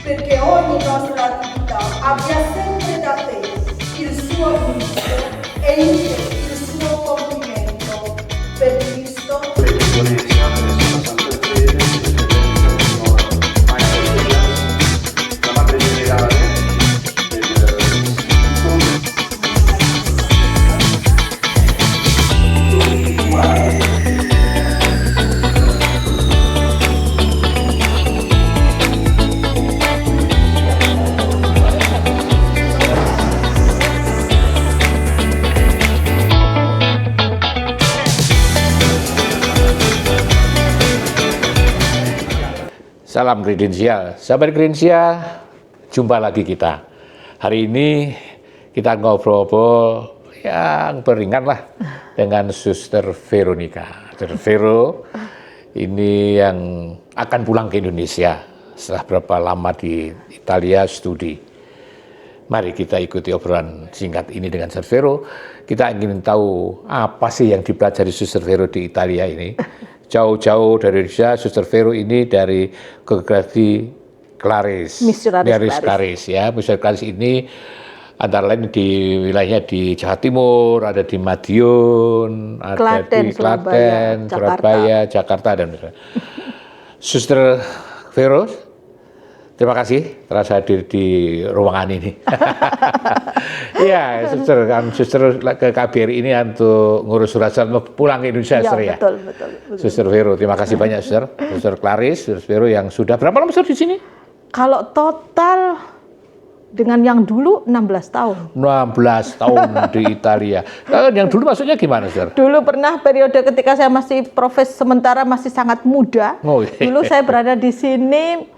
perché ogni nostra attività abbia sempre da te il suo inizio e in te il suo compimento. Per Cristo. Salam kredensial, sahabat kredensial, jumpa lagi kita. Hari ini kita ngobrol-ngobrol yang beringan lah dengan Suster Veronica. Suster Vero ini yang akan pulang ke Indonesia setelah berapa lama di Italia studi. Mari kita ikuti obrolan singkat ini dengan Suster Vero. Kita ingin tahu apa sih yang dipelajari Suster Vero di Italia ini. Jauh-jauh dari Indonesia, Suster Vero ini dari Kongregasi Claris, Missionaris Claris ya. Missionaris Claris ini antara lain di wilayahnya di Jawa Timur, ada di Madiun, ada di Klaten, Surabaya, Jakarta dan Suster Vero, terima kasih telah hadir di ruangan ini. Iya, Suster ke KBRI ini untuk ngurus surat-surat pulang ke Indonesia, ya. Betul. Suster Vero, terima kasih banyak, Suster. Suster Claris, Suster Vero yang sudah berapa lama Suster di sini? Kalau total dengan yang dulu 16 tahun. 16 tahun di Italia. Yang dulu maksudnya gimana, Suster? Dulu pernah periode ketika saya masih sementara masih sangat muda. Oh, iya. Dulu saya berada di sini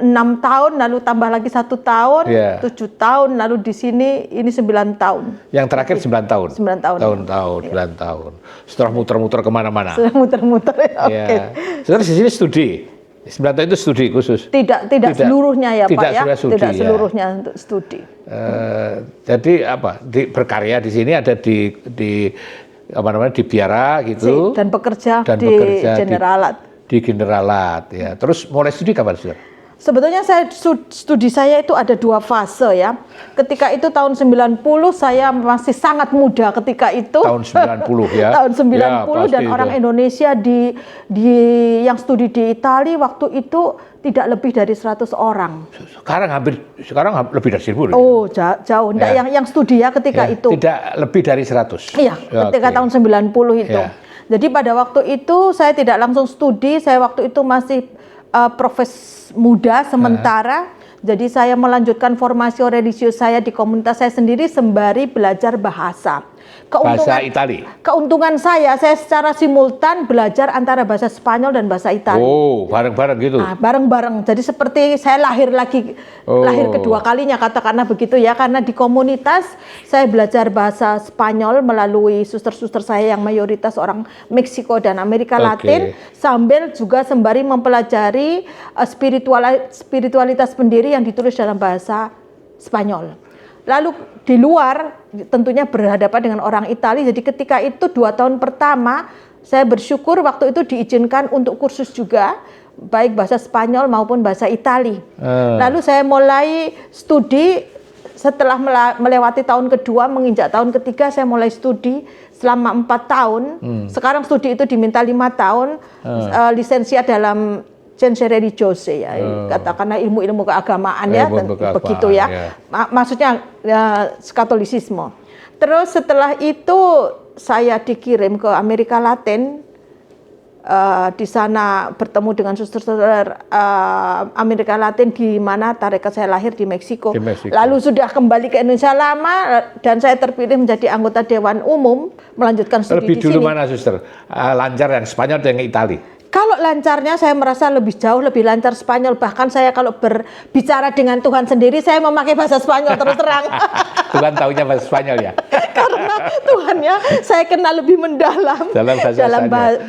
6 tahun, lalu tambah lagi 1 tahun, 7 tahun, lalu di sini ini 9 tahun. Yang terakhir 9 tahun? 9 tahun. Tahun-tahun, 9 tahun. Setelah muter-muter kemana-mana? Sudah muter-muter, ya, oke. Setelah di sini studi? 9 tahun itu studi khusus? Tidak seluruhnya ya Pak ya? Tidak seluruhnya untuk studi. Jadi apa, berkarya di sini ada di biara gitu? Dan bekerja di Generalat. Di Generalat, ya. Terus mulai studi kapan, Suster? Sebetulnya studi saya itu ada 2 fase ya. Ketika itu tahun 90 saya masih sangat muda ketika itu. Tahun 90 ya. Tahun 90 ya, dan orang Indonesia yang studi di Italia waktu itu tidak lebih dari 100 orang. Sekarang lebih dari 1000. Oh, jauh. Enggak, ya. yang studi ya ketika itu. Tidak lebih dari 100. Iya, ketika tahun 90 itu. Ya. Jadi pada waktu itu saya tidak langsung studi, saya waktu itu masih profes muda sementara. Jadi saya melanjutkan formasi religius saya di komunitas saya sendiri sembari belajar bahasa. Bahasa Itali. Keuntungan saya secara simultan belajar antara bahasa Spanyol dan bahasa Itali. Oh, bareng-bareng gitu. Bareng-bareng. Jadi seperti saya lahir kedua kalinya katakanlah begitu ya, karena di komunitas saya belajar bahasa Spanyol melalui suster-suster saya yang mayoritas orang Meksiko dan Amerika Latin, sambil juga sembari mempelajari spiritualitas pendiri yang ditulis dalam bahasa Spanyol. Lalu di luar tentunya berhadapan dengan orang Italia. Jadi ketika itu 2 tahun pertama saya bersyukur waktu itu diizinkan untuk kursus juga, baik bahasa Spanyol maupun bahasa Itali. Lalu saya mulai studi setelah melewati tahun kedua, menginjak tahun ketiga saya mulai studi selama 4 tahun. Sekarang studi itu diminta 5 tahun, lisensia dalam Scienze Religiose ya, katakanlah ilmu-ilmu keagamaan ya, begitu ya. Maksudnya Katolisisme. Terus setelah itu saya dikirim ke Amerika Latin, di sana bertemu dengan suster-suster Amerika Latin di mana tarekat saya lahir di Meksiko. Lalu sudah kembali ke Indonesia lama dan saya terpilih menjadi anggota Dewan Umum melanjutkan studi di sini. Lebih dulu mana, Suster? Lancar yang Spanyol atau yang Itali? Kalau lancarnya saya merasa jauh lebih lancar Spanyol. Bahkan saya kalau berbicara dengan Tuhan sendiri saya memakai bahasa Spanyol terus terang. Tuhan tahunya bahasa Spanyol ya? Karena Tuhannya saya kenal lebih mendalam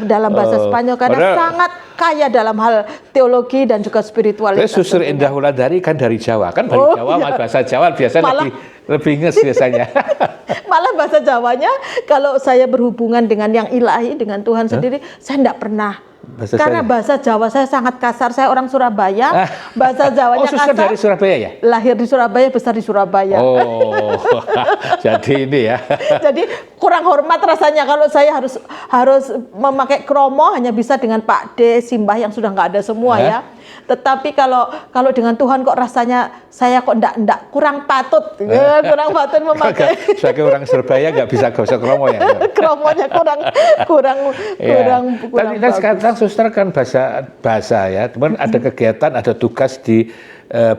dalam bahasa Spanyol karena sangat kaya dalam hal teologi dan juga spiritualitas. Suster Endah Wulandari kan dari Jawa, kan dari Jawa iya. Bahasa Jawa biasanya lebih nges biasanya. Malah bahasa Jawanya kalau saya berhubungan dengan yang ilahi, dengan Tuhan sendiri, saya tidak pernah Karena bahasa Jawa saya sangat kasar. Saya orang Surabaya. Bahasa Jawanya suster kasar. dari Surabaya ya? Lahir di Surabaya, besar di Surabaya. Oh, jadi ini ya. Jadi kurang hormat rasanya kalau saya harus memakai kromo hanya bisa dengan Pak D, Simbah yang sudah nggak ada semua ya. Tetapi kalau dengan Tuhan kok rasanya saya kok enggak kurang patut, kurang patut memakai. Sebagai orang Surabaya nggak bisa gosok kromo ya. Kromonya kurang Tapi kan sekarang suster kan bahasa ya, cuman ada kegiatan, ada tugas di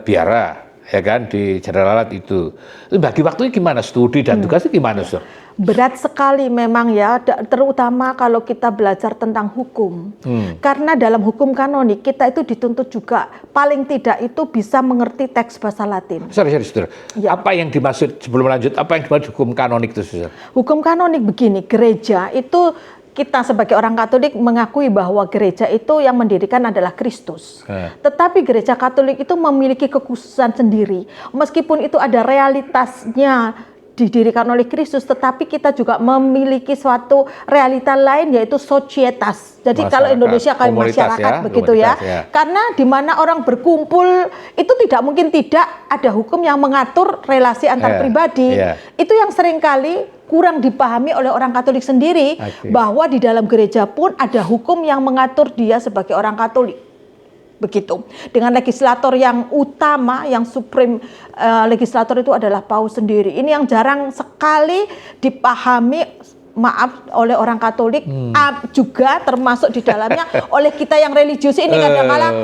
biara, ya kan, di Jeneralat itu. Bagi waktunya gimana? Studi dan tugasnya gimana, suster? Berat sekali memang ya, terutama kalau kita belajar tentang hukum. Karena dalam hukum kanonik kita itu dituntut juga paling tidak itu bisa mengerti teks bahasa Latin. Sorry, Suster. Ya. Apa yang dimaksud sebelum lanjut? Apa yang dimaksud hukum kanonik itu, Suster? Hukum kanonik begini, gereja itu kita sebagai orang Katolik mengakui bahwa gereja itu yang mendirikan adalah Kristus. Tetapi gereja Katolik itu memiliki kekhususan sendiri. Meskipun itu ada realitasnya didirikan oleh Kristus, tetapi kita juga memiliki suatu realita lain yaitu sosietas. Jadi masyarakat, kalau Indonesia kayak masyarakat ya, begitu ya. Karena di mana orang berkumpul itu tidak mungkin tidak ada hukum yang mengatur relasi antar pribadi. Itu yang seringkali kurang dipahami oleh orang Katolik sendiri, bahwa di dalam gereja pun ada hukum yang mengatur dia sebagai orang Katolik. Begitu. Dengan legislator yang utama, yang supreme legislator itu adalah Paus sendiri. Ini yang jarang sekali dipahami, maaf, oleh orang Katolik, juga termasuk di dalamnya oleh kita yang religius ini kadang-kala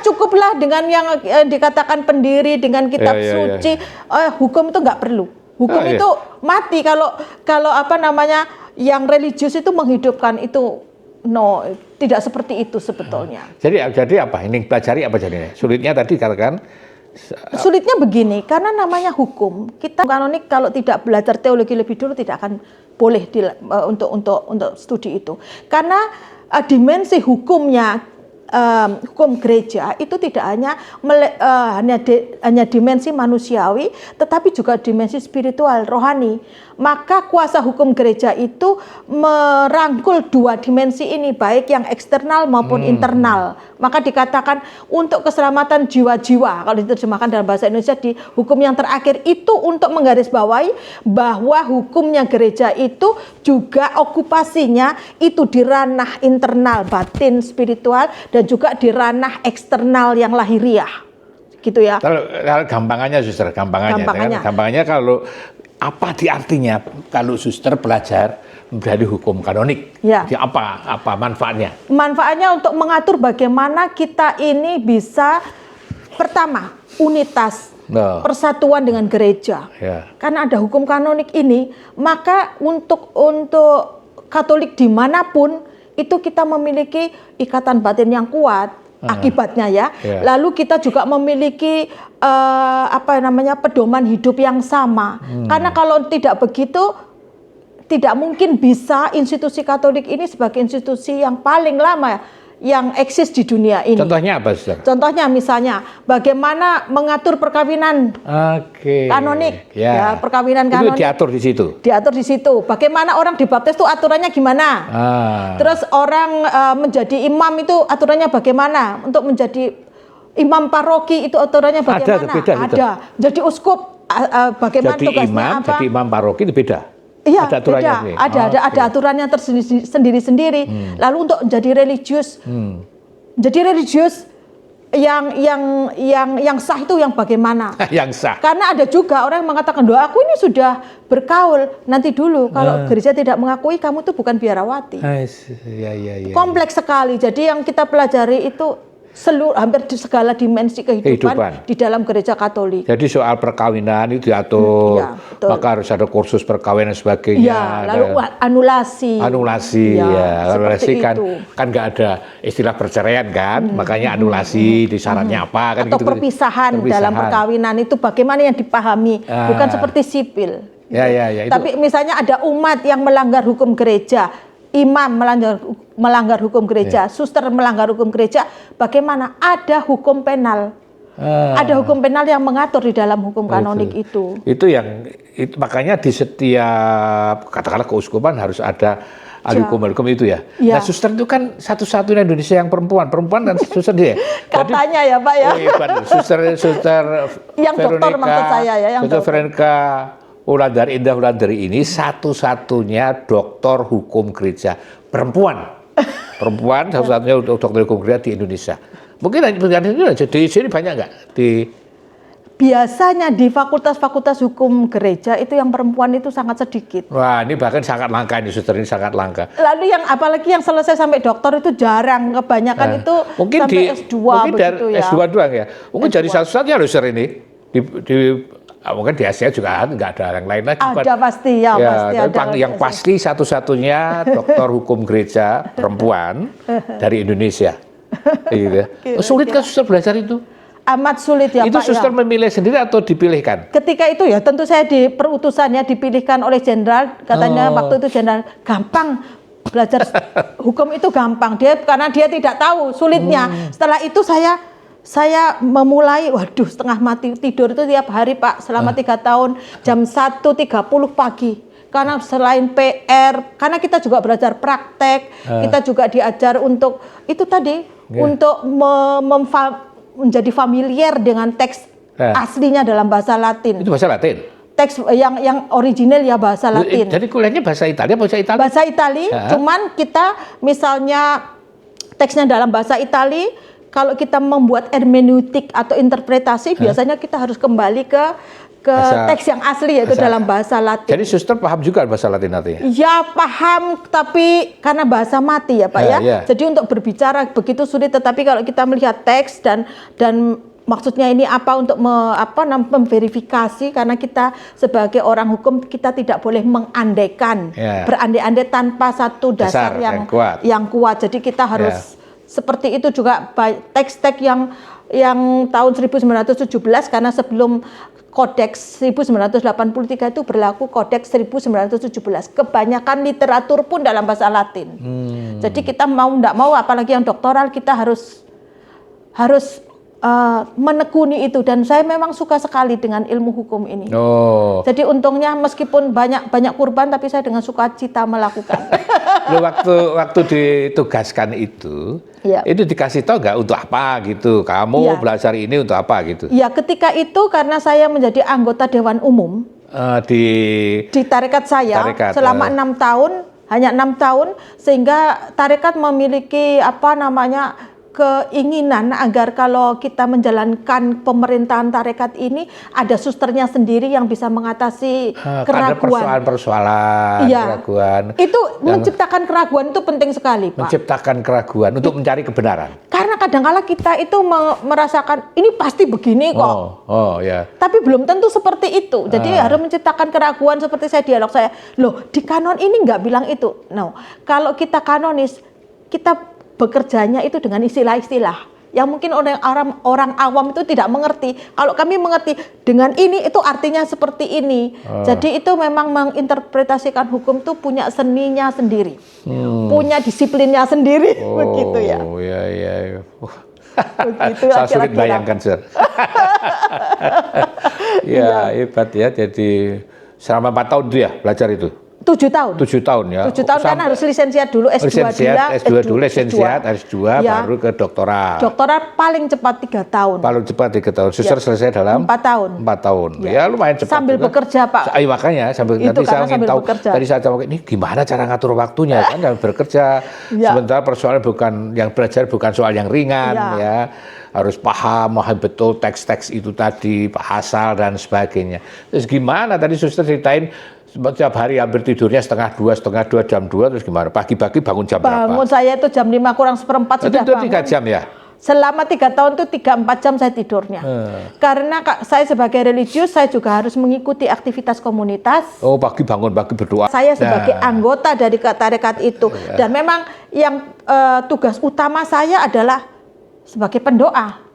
cukuplah dengan yang dikatakan pendiri dengan kitab suci. Hukum itu nggak perlu. Hukum itu mati kalau apa namanya yang religius itu menghidupkan itu. No, tidak seperti itu sebetulnya. Jadi apa? Ini pelajari apa jadinya? Sulitnya tadi katakan. Sulitnya begini, karena namanya hukum. Kita kanonik kalau tidak belajar teologi lebih dulu tidak akan boleh untuk studi itu. Karena dimensi hukumnya, hukum gereja itu tidak hanya dimensi manusiawi, tetapi juga dimensi spiritual, rohani. Maka kuasa hukum gereja itu merangkul dua dimensi ini, baik yang eksternal maupun internal. Maka dikatakan untuk keselamatan jiwa-jiwa, kalau diterjemahkan dalam bahasa Indonesia di hukum yang terakhir itu untuk menggarisbawahi bahwa hukumnya gereja itu juga okupasinya itu di ranah internal, batin, spiritual, dan juga di ranah eksternal yang lahiriah. Gitu ya. Kalau gampangannya, Suster, gampangannya kalau apa artinya kalau suster belajar dari hukum kanonik? Jadi apa manfaatnya? Manfaatnya untuk mengatur bagaimana kita ini bisa pertama unitas, persatuan dengan gereja. Karena ada hukum kanonik ini, maka untuk Katolik dimanapun itu kita memiliki ikatan batin yang kuat. Akibatnya ya. Lalu kita juga memiliki pedoman hidup yang sama. Karena kalau tidak begitu, tidak mungkin bisa institusi Katolik ini sebagai institusi yang paling lama yang eksis di dunia ini. Contohnya apa, Saudara? Contohnya misalnya bagaimana mengatur perkawinan kanonik, perkawinan kanonik. Itu diatur di situ. Diatur di situ. Bagaimana orang dibaptis itu aturannya gimana? Terus orang menjadi imam itu aturannya bagaimana? Untuk menjadi imam paroki itu aturannya bagaimana? Ada. Jadi uskup bagaimana jadi tugasnya apa? Jadi imam paroki itu beda. Iya, ada aturannya. Ada aturannya sendiri-sendiri. Lalu untuk jadi religius, yang sah itu yang bagaimana? Yang sah. Karena ada juga orang yang mengatakan, doa aku ini sudah bergaul. Nanti dulu kalau gereja tidak mengakui kamu itu bukan biarawati. Kompleks sekali. Jadi yang kita pelajari itu hampir di segala dimensi kehidupan di dalam gereja Katolik. Jadi soal perkawinan itu diatur, maka harus ada kursus perkawinan sebagainya. Lalu anulasi. Anulasi kan nggak ada istilah perceraian kan, makanya anulasi di syaratnya apa kan? Atau gitu, perpisahan dalam perkawinan itu bagaimana yang dipahami, bukan seperti sipil. Tapi misalnya ada umat yang melanggar hukum gereja. Imam melanggar hukum gereja, suster melanggar hukum gereja, bagaimana? Ada hukum penal. Ada hukum penal yang mengatur di dalam hukum kanonik itu. Itu makanya di setiap katakanlah keuskupan harus ada gereja. Hukum itu ya. Ya. Nah, suster itu kan satu-satunya Indonesia yang perempuan dan suster dia. Katanya ya Pak ya. Oh, iya, suster Yang dokter maksud saya ya, yang Suster dokter. Veronica Indah Wulandari ini satu-satunya dokter hukum gereja perempuan satu-satunya dokter hukum gereja di Indonesia. Mungkin di sini banyak nggak di Biasanya di fakultas-fakultas hukum gereja itu yang perempuan itu sangat sedikit. Wah, ini bahkan sangat langka ini, suster, ini sangat langka. Lalu apalagi yang selesai sampai dokter itu jarang, kebanyakan itu mungkin sampai S2 mungkin begitu dari ya. S2 doang ya. Mungkin S2. jadi satu-satunya loh suster ini mungkin di Asia juga nggak ada yang lain lagi. Ada pasti ya, pasti ada. Yang pasti satu-satunya dokter hukum gereja perempuan dari Indonesia. Gitu. Sulit kan suster belajar itu? Amat sulit ya itu Pak. Suster ya. memilih sendiri atau dipilihkan? Ketika itu ya tentu saya di perutusannya dipilihkan oleh jenderal, katanya waktu itu jenderal gampang belajar hukum itu gampang karena dia tidak tahu sulitnya. Setelah itu saya memulai, waduh setengah mati tidur itu tiap hari Pak selama 3 tahun jam 1.30 pagi. Karena selain PR, karena kita juga belajar praktek, kita juga diajar untuk itu tadi untuk menjadi familiar dengan teks aslinya dalam bahasa Latin. Itu bahasa Latin? Teks yang original ya bahasa Latin. Jadi kuliahnya bahasa Italia, bahasa Italia? Bahasa Italia, cuman kita misalnya teksnya dalam bahasa Italia, kalau kita membuat hermeneutik atau interpretasi, biasanya kita harus kembali ke teks yang asli yaitu dalam bahasa Latin. Jadi suster paham juga bahasa Latin artinya? Ya paham, tapi karena bahasa mati ya Pak ya. Jadi untuk berbicara begitu sulit, tetapi kalau kita melihat teks dan maksudnya ini apa untuk memverifikasi, karena kita sebagai orang hukum kita tidak boleh mengandaikan, berandai-andai tanpa satu dasar yang kuat. Jadi kita harus seperti itu juga teks-teks yang tahun 1917, karena sebelum Kodeks 1983 itu berlaku Kodeks 1917. Kebanyakan literatur pun dalam bahasa Latin. Jadi kita mau tidak mau, apalagi yang doktoral, kita harus menekuni itu, dan saya memang suka sekali dengan ilmu hukum ini. Jadi untungnya meskipun banyak kurban, tapi saya dengan sukacita melakukan. Loh, waktu ditugaskan itu dikasih tahu nggak untuk apa gitu? Kamu belajar ini untuk apa gitu? Ya, ketika itu karena saya menjadi anggota Dewan Umum di tarekat saya selama 6 tahun, hanya 6 tahun, sehingga tarekat memiliki keinginan agar kalau kita menjalankan pemerintahan tarekat ini ada susternya sendiri yang bisa mengatasi keraguan. Ada persoalan, keraguan. Itu menciptakan keraguan itu penting sekali, Pak. Menciptakan keraguan untuk mencari kebenaran. Karena kadang-kala kita itu merasakan ini pasti begini kok. Tapi belum tentu seperti itu. Jadi harus menciptakan keraguan, seperti saya dialog saya. Loh, di kanon ini nggak bilang itu. No, kalau kita kanonis, kita bekerjanya itu dengan istilah-istilah yang mungkin orang awam itu tidak mengerti. Kalau kami mengerti dengan ini, itu artinya seperti ini. Jadi itu memang menginterpretasikan hukum itu punya seninya sendiri, punya disiplinnya sendiri, begitu ya. Iya. Begitu. Saya sulit bayangkan, Sir. Ya, hebat ya. Jadi selama 4 tahun itu ya belajar itu. 7 tahun. 7 tahun ya. 7 tahun kan harus lisensiat dulu, S2 dulu, lisensiat, S2 baru ke doktorat. Doktorat paling cepat 3 tahun. Paling cepat 3 tahun. Suster selesai dalam 4 tahun. 4 tahun. Ya lumayan cepat. Sambil juga bekerja, Pak. Makanya nanti saya ingin tahu dari saya ini gimana cara ngatur waktunya kan, sambil bekerja. Sementara persoalan yang belajar bukan soal yang ringan ya. Harus paham betul teks-teks itu tadi, asal dan sebagainya. Terus gimana tadi suster ceritain setiap hari hampir tidurnya setengah dua, jam 2, terus gimana? Pagi-pagi bangun jam berapa? Bangun saya itu jam 5 kurang seperempat sudah itu bangun. 3 jam ya? Selama 3 tahun itu 3-4 jam saya tidurnya. Karena saya sebagai religius, saya juga harus mengikuti aktivitas komunitas. Pagi berdoa. Saya sebagai anggota dari tarekat itu. Dan memang yang tugas utama saya adalah sebagai pendoa.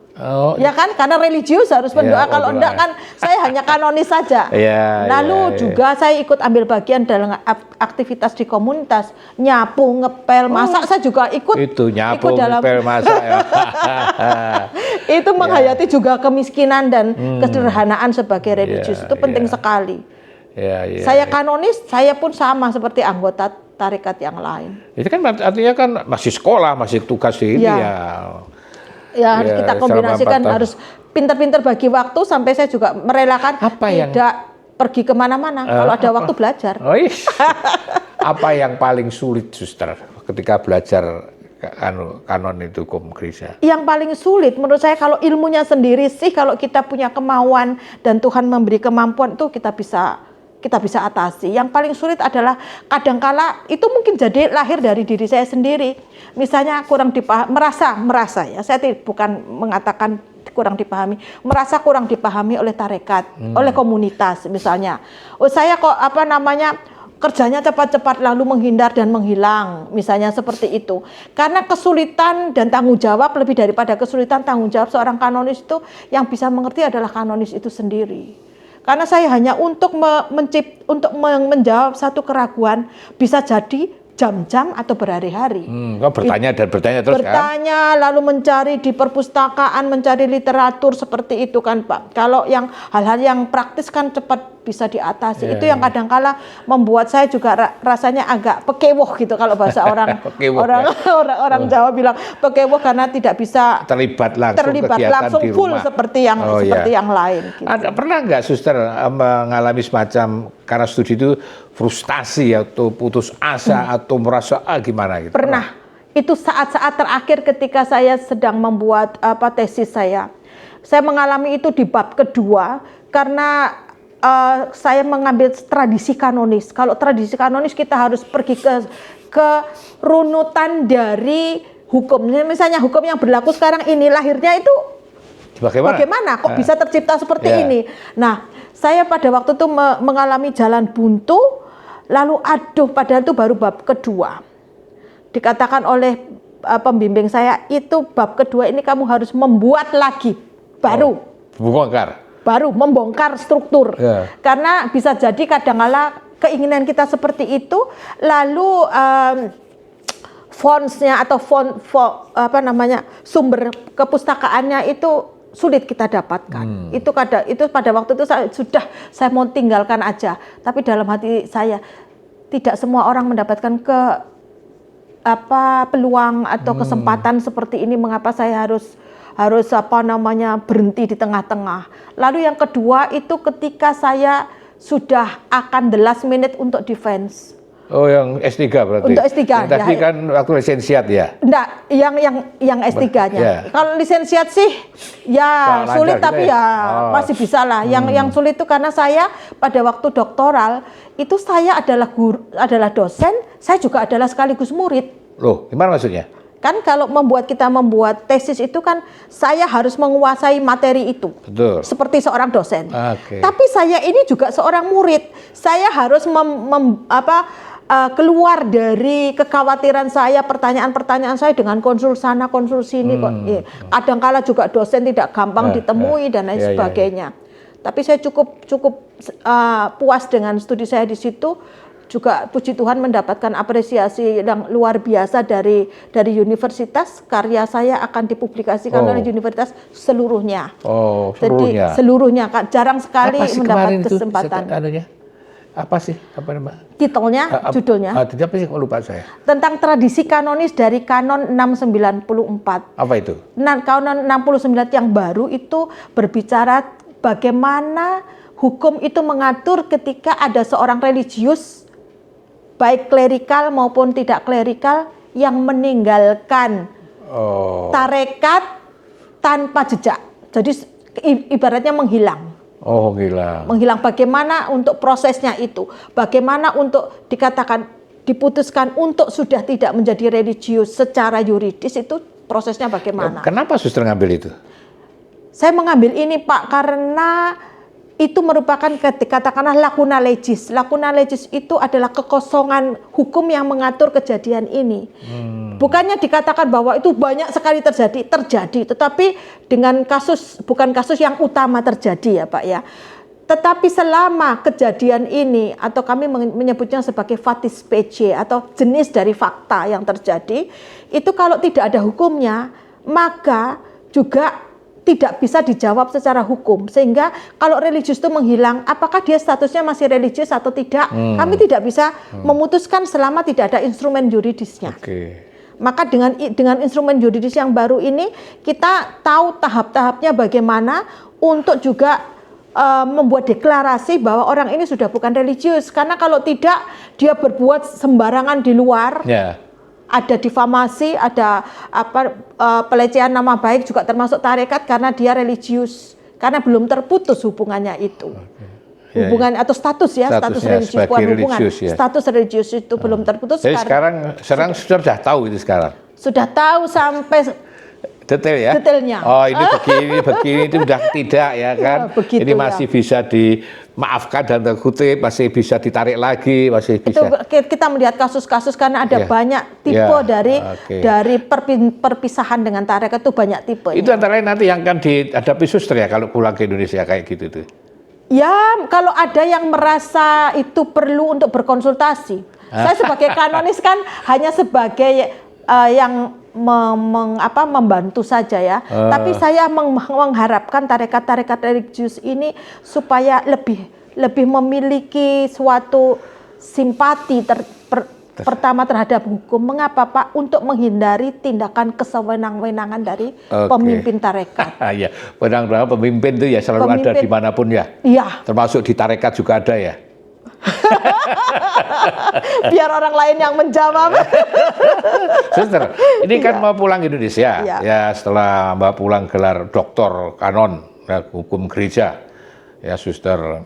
Ya kan, karena religius harus mendoa. Kalau enggak kan saya hanya kanonis saja. Lalu juga saya ikut ambil bagian dalam aktivitas di komunitas, nyapu, ngepel, masak. Saya juga ikut. Itu nyapu, ngepel, masak. Itu menghayati juga kemiskinan dan kesederhanaan sebagai religius. Itu penting sekali. Saya kanonis, saya pun sama seperti anggota tarekat yang lain. Itu kan artinya kan masih sekolah, masih tugas ini Ya. ya. Ya harus Ya, kita selama kombinasikan, 4 tahun. harus pintar-pintar bagi waktu sampai saya juga merelakan Apa yang- tidak pergi kemana-mana kalau ada apa? waktu belajar. Oh, apa yang paling sulit, Suster, ketika belajar kanon itu hukum gereja? Yang paling sulit menurut saya kalau ilmunya sendiri sih, kalau kita punya kemauan dan Tuhan memberi kemampuan itu kita bisa atasi. Yang paling sulit adalah kadangkala itu mungkin jadi lahir dari diri saya sendiri. Misalnya kurang dipahami, merasa ya, saya bukan mengatakan kurang dipahami, merasa kurang dipahami oleh tarekat, oleh komunitas misalnya. Oh saya kok kerjanya cepat-cepat lalu menghindar dan menghilang, misalnya seperti itu. Karena kesulitan dan tanggung jawab, lebih daripada kesulitan tanggung jawab seorang kanonis itu, yang bisa mengerti adalah kanonis itu sendiri. Karena saya hanya untuk menjawab satu keraguan, bisa jadi jam-jam atau berhari-hari. Kau bertanya dan bertanya terus Bertanya, lalu mencari di perpustakaan, mencari literatur seperti itu kan Pak. Kalau yang hal-hal yang praktis kan cepat bisa diatasi. Itu yang kadangkala membuat saya juga rasanya agak pekewoh gitu kalau bahasa orang orang Jawa bilang pekewoh, karena tidak bisa terlibat langsung full seperti yang lain. Gitu. Pernah nggak Suster mengalami semacam karena studi itu frustasi atau putus asa atau merasa gimana gitu? Pernah. Itu saat-saat terakhir ketika saya sedang membuat tesis saya. Saya mengalami itu di bab kedua karena saya mengambil tradisi kanonis. Kalau tradisi kanonis kita harus pergi ke runutan dari hukum. Misalnya hukum yang berlaku sekarang ini lahirnya itu bagaimana kok bisa tercipta seperti ini. Nah, saya pada waktu itu mengalami jalan buntu, lalu padahal itu baru bab kedua. Dikatakan oleh pembimbing saya, itu bab kedua ini kamu harus membuat lagi baru. Baru membongkar struktur. Karena bisa jadi kadang-kala keinginan kita seperti itu, lalu fontsnya atau sumber kepustakaannya itu sulit kita dapatkan. Itu pada waktu itu saya mau tinggalkan aja. Tapi dalam hati saya, tidak semua orang mendapatkan peluang atau kesempatan seperti ini. Mengapa saya harus berhenti di tengah-tengah. Lalu yang kedua itu ketika saya sudah akan the last minute untuk defense. Oh, yang S3 berarti. Untuk S3. Tapi kan waktu lisensiat ya? Enggak, yang S3-nya. Kalau lisensiat sih ya sulit gitu tapi masih bisa lah. Yang sulit itu karena saya pada waktu doktoral itu saya adalah dosen, saya juga adalah sekaligus murid. Loh, gimana maksudnya? Kan kalau kita membuat tesis itu kan saya harus menguasai materi itu. Betul. Seperti seorang dosen. Okay. Tapi saya ini juga seorang murid. Saya harus keluar dari kekhawatiran saya, pertanyaan-pertanyaan saya dengan konsul sana, konsul sini. Kadang-kala juga dosen tidak gampang ditemui dan lain sebagainya. Tapi saya cukup puas dengan studi saya di situ. Juga puji Tuhan mendapatkan apresiasi yang luar biasa dari universitas. Karya saya akan dipublikasikan oleh universitas seluruhnya. Oh, seluruhnya. Jadi seluruhnya, jarang sekali mendapat kesempatan. Apa sih? Apa nama? Titelnya, judulnya. Apa sih? Lupa saya. Tentang tradisi kanonis dari Kanon 694. Apa itu? Nah, Kanon 69 yang baru itu berbicara bagaimana hukum itu mengatur ketika ada seorang religius, baik klerikal maupun tidak klerikal, yang meninggalkan tarekat tanpa jejak. Jadi ibaratnya menghilang. Oh, hilang. Menghilang, bagaimana untuk prosesnya itu? Bagaimana untuk diputuskan untuk sudah tidak menjadi religius secara yuridis, itu prosesnya bagaimana? Kenapa Suster ngambil itu? Saya mengambil ini Pak karena itu merupakan katakanlah lakuna legis. Lakuna legis itu adalah kekosongan hukum yang mengatur kejadian ini. Bukannya dikatakan bahwa itu banyak sekali terjadi, tetapi dengan bukan kasus yang utama terjadi ya Pak ya. Tetapi selama kejadian ini, atau kami menyebutnya sebagai fatis specie atau jenis dari fakta yang terjadi, itu kalau tidak ada hukumnya, maka juga tidak bisa dijawab secara hukum, sehingga kalau religius itu menghilang, apakah dia statusnya masih religius atau tidak, kami tidak bisa memutuskan selama tidak ada instrumen yuridisnya. Maka dengan instrumen yuridis yang baru ini, kita tahu tahap-tahapnya bagaimana untuk juga membuat deklarasi bahwa orang ini sudah bukan religius. Karena kalau tidak, dia berbuat sembarangan di luar. Ada difamasi, ada pelecehan nama baik juga termasuk tarekat karena dia religius. Karena belum terputus hubungannya itu. Hubungan atau status religius, bukan hubungan. Status religius itu belum terputus. Jadi sekarang sudah tahu itu sekarang. Sudah tahu sampai detail ya? Detailnya. Oh ini begini, itu sudah tidak ya kan? Begitu, ini masih bisa dimaafkan dan terkutip, masih bisa ditarik lagi, masih bisa. Itu kita melihat kasus-kasus karena ada banyak tipe dari perpisahan dengan tarekat itu banyak tipe. Itu antara lain nanti yang akan dihadapi suster ya kalau pulang ke Indonesia kayak gitu tuh. Ya, kalau ada yang merasa itu perlu untuk berkonsultasi. Saya sebagai kanonis kan hanya sebagai yang membantu saja ya. Tapi saya mengharapkan tarekat-tarekat religius ini supaya lebih memiliki suatu simpati pertama terhadap hukum. Mengapa Pak? Untuk menghindari tindakan kesewenang-wenangan dari pemimpin tarekat. Iya, wenang-wenang pemimpin itu ya selalu ada dimanapun ya. Iya. Termasuk di tarekat juga ada ya. Biar orang lain yang menjawab. Suster, ini kan mau pulang Indonesia, ya setelah Mbak pulang gelar doktor kanon hukum gereja, ya Suster,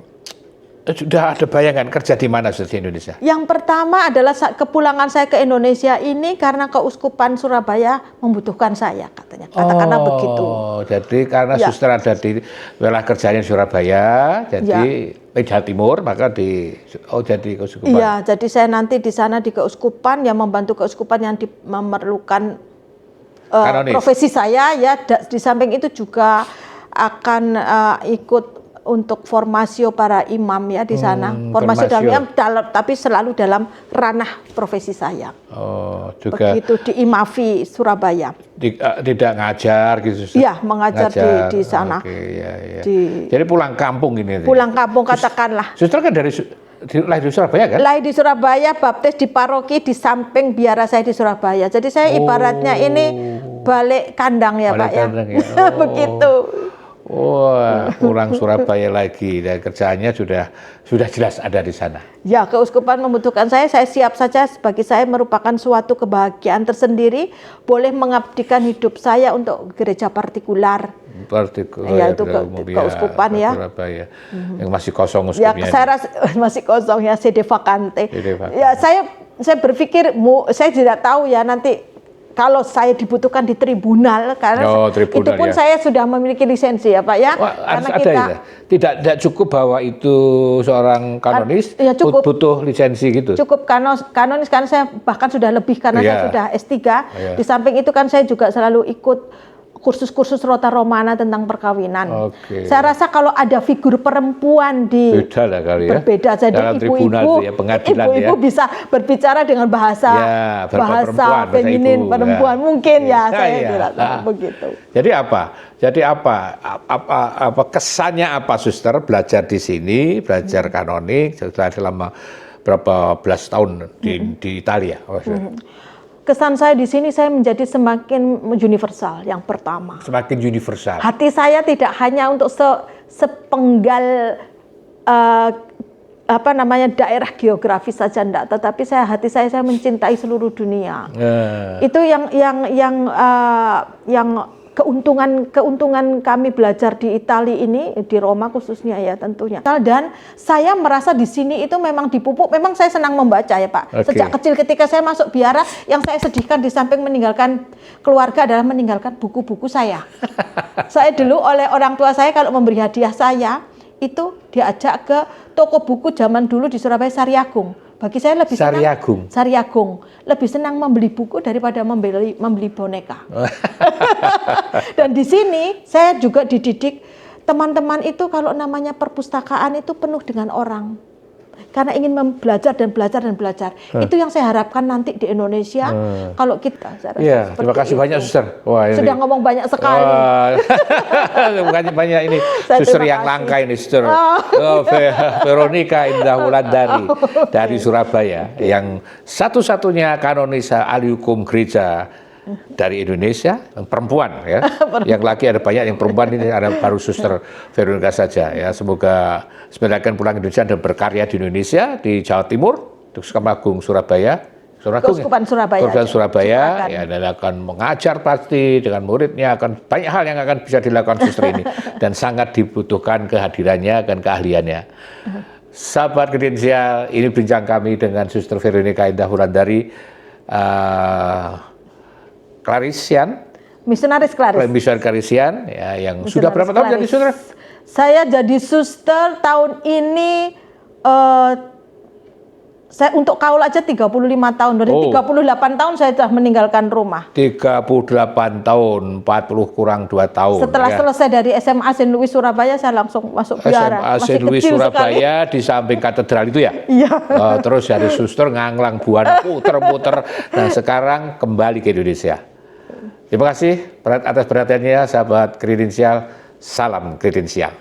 sudah ada bayangan kerja di mana Suster di Indonesia? Yang pertama adalah kepulangan saya ke Indonesia ini karena Keuskupan Surabaya membutuhkan saya, katanya. Katakanlah begitu. Jadi karena Suster ada di wilayah kerjanya Surabaya, jadi Jawa Timur, maka jadi keuskupan. Iya, jadi saya nanti di sana di keuskupan yang membantu keuskupan yang memerlukan profesi saya ya. Di samping itu juga akan ikut untuk formasio para imam ya di sana. Formasio dalam imam, tapi selalu dalam ranah profesi saya. Juga. Begitu di IMAFI Surabaya. Tidak ngajar gitu. Iya, mengajar di sana. Jadi pulang kampung ini. Pulang kampung katakanlah. Suster kan lahir di Surabaya kan? Lahir di Surabaya, baptis di paroki di samping biara saya di Surabaya. Jadi saya ibaratnya ini balik kandang ya Pak ya. Begitu. Wah, pulang Surabaya lagi dan kerjaannya sudah jelas ada di sana. Ya, keuskupan membutuhkan saya siap saja. Bagi saya merupakan suatu kebahagiaan tersendiri, boleh mengabdikan hidup saya untuk gereja partikular. Ya, itu keuskupan ya. Surabaya. Yang masih kosong uskupnya. Ya, saya rasa masih kosong ya, sede vacante. Ya, saya berpikir saya tidak tahu ya nanti kalau saya dibutuhkan di tribunal, karena itu pun saya sudah memiliki lisensi ya Pak ya. Karena kita tidak cukup bahwa itu seorang kanonis butuh lisensi gitu. Cukup kanonis karena saya bahkan sudah lebih karena saya sudah S3. Di samping itu kan saya juga selalu ikut kursus-kursus Rota Romana tentang perkawinan. Saya rasa kalau ada figur perempuan berbeda jadi ibu-ibu bisa berbicara dengan bahasa feminin perempuan mungkin ya saya kira begitu. Jadi apa kesannya apa Suster belajar di sini, belajar kanonik setelah selama berapa belas tahun di Italia? Kesan saya di sini saya menjadi semakin universal yang pertama. Semakin universal. Hati saya tidak hanya untuk sepenggal daerah geografis saja enggak, tetapi hati saya mencintai seluruh dunia. Itu yang keuntungan kami belajar di Italia ini, di Roma khususnya ya tentunya. Dan saya merasa di sini itu memang dipupuk, memang saya senang membaca ya Pak. Sejak kecil ketika saya masuk biara, yang saya sedihkan di samping meninggalkan keluarga adalah meninggalkan buku-buku saya. Saya dulu oleh orang tua saya kalau memberi hadiah saya, itu diajak ke toko buku zaman dulu di Surabaya, Sariagung. Bagi saya lebih Sariagung. Lebih senang membeli buku daripada membeli boneka. Dan di sini saya juga dididik teman-teman itu kalau namanya perpustakaan itu penuh dengan orang. karena ingin belajar dan belajar dan belajar. Itu yang saya harapkan nanti di Indonesia kalau kita. Iya, terima kasih banyak suster. Wah, sudah ngomong banyak sekali. Banyak ini suster yang langka ini, suster Veronica Indah Wulandari dari Surabaya, yang satu-satunya kanonisa ahli hukum gereja dari Indonesia, yang perempuan ya. Yang laki ada banyak, yang perempuan ini ada baru suster Veronica saja ya. Semoga akan pulang Indonesia dan berkarya di Indonesia, di Jawa Timur, di Keuskupan Agung Surabaya. Keuskupan Surabaya ya, dan akan mengajar pasti dengan muridnya, akan banyak hal yang akan bisa dilakukan suster ini dan sangat dibutuhkan kehadirannya dan keahliannya. Sahabat kredensial, ini bincang kami dengan Suster Veronica Indah Wulandari, Clarisian, misionaris Clarisian ya, yang misionaris sudah berapa tahun jadi suster? Saya jadi suster tahun ini saya untuk kaul aja 35 tahun. Dari 38 tahun saya sudah meninggalkan rumah. 38 tahun, 40 kurang 2 tahun. Setelah selesai dari SMA Saint Louis Surabaya, saya langsung masuk biara. SMA Saint Louis Surabaya sekali. Di samping katedral itu ya? Iya. Terus dari suster nganglang buana puter-puter. Dan sekarang kembali ke Indonesia. Terima kasih atas perhatiannya, sahabat kredensial. Salam kredensial.